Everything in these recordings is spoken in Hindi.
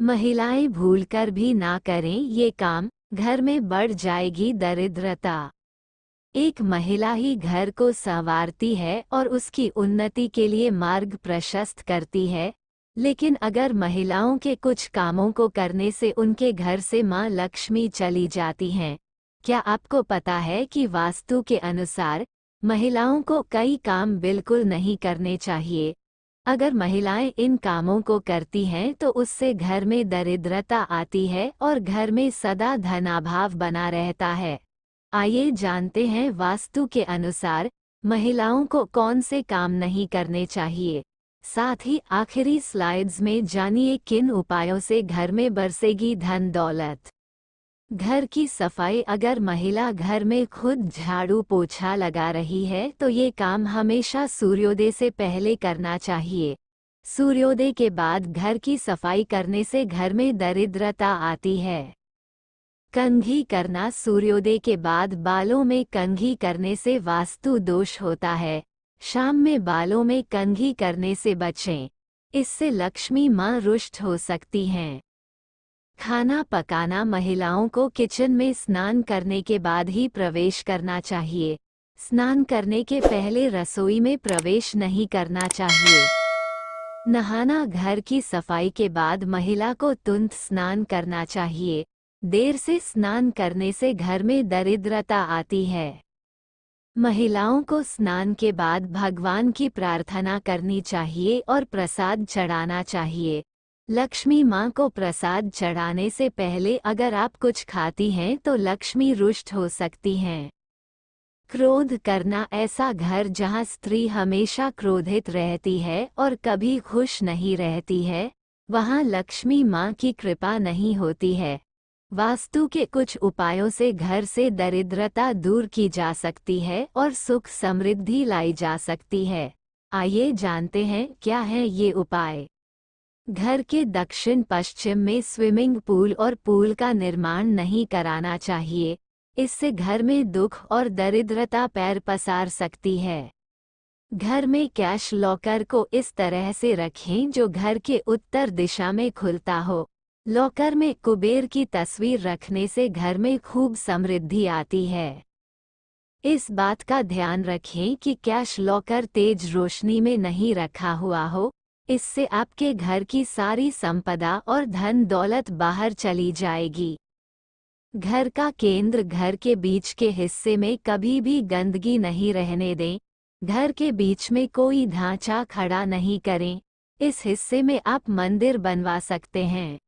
महिलाएं भूलकर भी ना करें ये काम, घर में बढ़ जाएगी दरिद्रता। एक महिला ही घर को संवारती है और उसकी उन्नति के लिए मार्ग प्रशस्त करती है, लेकिन अगर महिलाओं के कुछ कामों को करने से उनके घर से मां लक्ष्मी चली जाती हैं। क्या आपको पता है कि वास्तु के अनुसार महिलाओं को कई काम बिल्कुल नहीं करने चाहिए। अगर महिलाएं इन कामों को करती हैं तो उससे घर में दरिद्रता आती है और घर में सदा धनाभाव बना रहता है। आइए जानते हैं वास्तु के अनुसार महिलाओं को कौन से काम नहीं करने चाहिए। साथ ही आखिरी स्लाइड्स में जानिए किन उपायों से घर में बरसेगी धन दौलत। घर की सफाई। अगर महिला घर में खुद झाड़ू पोछा लगा रही है तो ये काम हमेशा सूर्योदय से पहले करना चाहिए। सूर्योदय के बाद घर की सफाई करने से घर में दरिद्रता आती है। कंघी करना। सूर्योदय के बाद बालों में कंघी करने से वास्तु दोष होता है। शाम में बालों में कंघी करने से बचें, इससे लक्ष्मी मां रुष्ट हो सकती हैं। खाना पकाना। महिलाओं को किचन में स्नान करने के बाद ही प्रवेश करना चाहिए। स्नान करने के पहले रसोई में प्रवेश नहीं करना चाहिए। नहाना। घर की सफाई के बाद महिला को तुरंत स्नान करना चाहिए। देर से स्नान करने से घर में दरिद्रता आती है। महिलाओं को स्नान के बाद भगवान की प्रार्थना करनी चाहिए और प्रसाद चढ़ाना चाहिए। लक्ष्मी मां को प्रसाद चढ़ाने से पहले अगर आप कुछ खाती हैं तो लक्ष्मी रुष्ट हो सकती हैं। क्रोध करना। ऐसा घर जहां स्त्री हमेशा क्रोधित रहती है और कभी खुश नहीं रहती है, वहां लक्ष्मी मां की कृपा नहीं होती है। वास्तु के कुछ उपायों से घर से दरिद्रता दूर की जा सकती है और सुख समृद्धि लाई जा सकती है। आइए जानते हैं क्या है ये उपाय। घर के दक्षिण पश्चिम में स्विमिंग पूल और पूल का निर्माण नहीं कराना चाहिए, इससे घर में दुख और दरिद्रता पैर पसार सकती है। घर में कैश लॉकर को इस तरह से रखें जो घर के उत्तर दिशा में खुलता हो। लॉकर में कुबेर की तस्वीर रखने से घर में खूब समृद्धि आती है। इस बात का ध्यान रखें कि कैश लॉकर तेज रोशनी में नहीं रखा हुआ हो, इससे आपके घर की सारी संपदा और धन दौलत बाहर चली जाएगी। घर का केंद्र। घर के बीच के हिस्से में कभी भी गंदगी नहीं रहने दें। घर के बीच में कोई ढांचा खड़ा नहीं करें, इस हिस्से में आप मंदिर बनवा सकते हैं।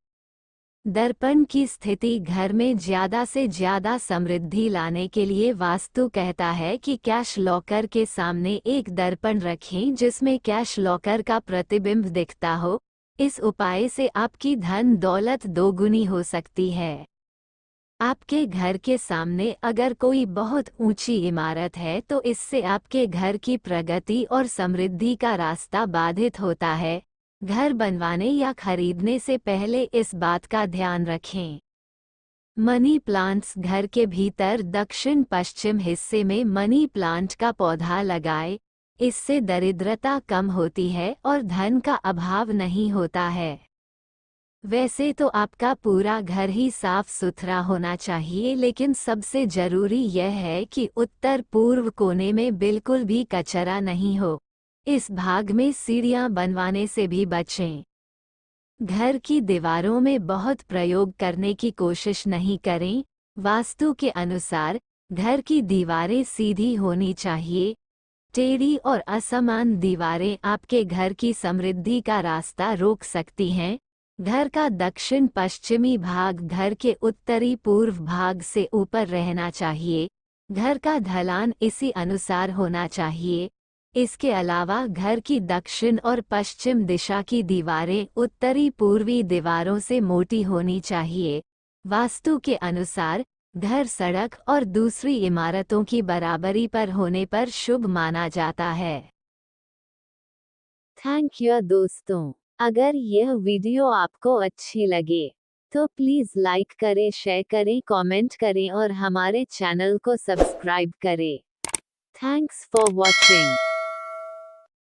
दर्पण की स्थिति। घर में ज्यादा से ज्यादा समृद्धि लाने के लिए वास्तु कहता है कि कैश लॉकर के सामने एक दर्पण रखें जिसमें कैश लॉकर का प्रतिबिंब दिखता हो। इस उपाय से आपकी धन दौलत दोगुनी हो सकती है। आपके घर के सामने अगर कोई बहुत ऊंची इमारत है तो इससे आपके घर की प्रगति और समृद्धि का रास्ता बाधित होता है। घर बनवाने या खरीदने से पहले इस बात का ध्यान रखें। Money plants. घर के भीतर दक्षिण पश्चिम हिस्से में मनी प्लांट का पौधा लगाएं, इससे दरिद्रता कम होती है और धन का अभाव नहीं होता है। वैसे तो आपका पूरा घर ही साफ सुथरा होना चाहिए, लेकिन सबसे जरूरी यह है कि उत्तर पूर्व कोने में बिल्कुल भी कचरा नहीं हो। इस भाग में सीढ़ियां बनवाने से भी बचें। घर की दीवारों में बहुत प्रयोग करने की कोशिश नहीं करें। वास्तु के अनुसार घर की दीवारें सीधी होनी चाहिए। टेढ़ी और असमान दीवारें आपके घर की समृद्धि का रास्ता रोक सकती हैं। घर का दक्षिण पश्चिमी भाग घर के उत्तरी पूर्व भाग से ऊपर रहना चाहिए। घर का ढलान इसी अनुसार होना चाहिए। इसके अलावा घर की दक्षिण और पश्चिम दिशा की दीवारें उत्तरी पूर्वी दीवारों से मोटी होनी चाहिए। वास्तु के अनुसार घर सड़क और दूसरी इमारतों की बराबरी पर होने पर शुभ माना जाता है। थैंक यू दोस्तों। अगर यह वीडियो आपको अच्छी लगे तो प्लीज़ लाइक करें, शेयर करें, कमेंट करें और हमारे चैनल को सब्सक्राइब करें। Thanks for watching.